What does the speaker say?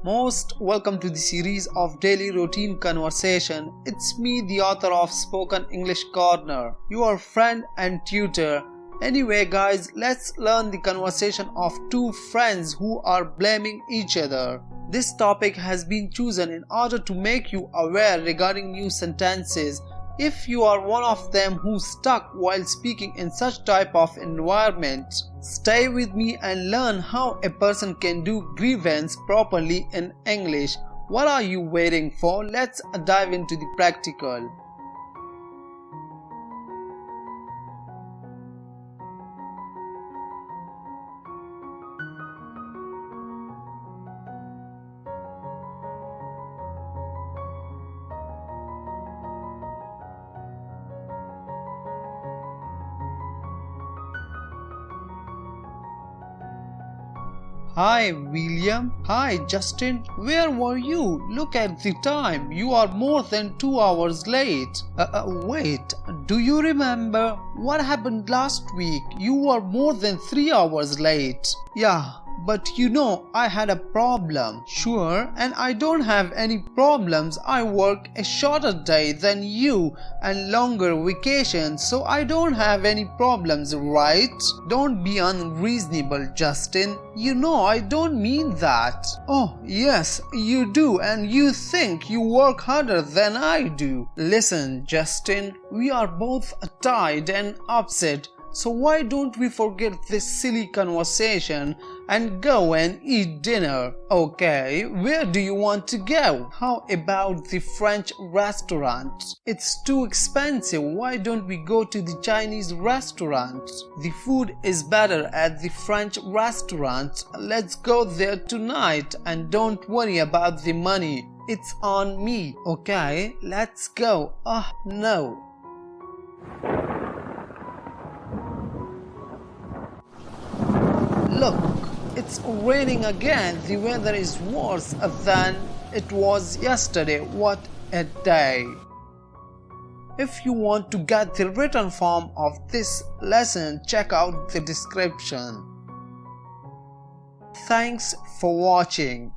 Most welcome to the series of daily routine conversation. It's me, the author of Spoken English Corner, your friend and tutor. Anyway guys, let's learn the conversation of two friends who are blaming each other. This topic has been chosen in order to make you aware regarding new sentences. If you are one of them who's stuck while speaking in such type of environment, stay with me and learn how a person can do grievance properly in English. What are you waiting for? Let's dive into the practical. Hi William. Hi Justin. Where were you? Look at the time. You are more than 2 hours late. Wait. Do you remember what happened last week? You were more than 3 hours late. Yeah. But you know, I had a problem. Sure, and I don't have any problems. I work a shorter day than you and longer vacation, so I don't have any problems, right? Don't be unreasonable, Justin. You know I don't mean that. Oh, yes, you do, and you think you work harder than I do. Listen, Justin, we are both tired and upset. So why don't we forget this silly conversation and go and eat dinner? Okay, where do you want to go? How about the French restaurant? It's too expensive. Why don't we go to the Chinese restaurant? The food is better at the French restaurant. Let's go there tonight and don't worry about the money. It's on me. Okay, let's go. Oh, no. Look, it's raining again. The weather is worse than it was yesterday. What a day. If you want to get the written form of this lesson, check out the description. Thanks for watching.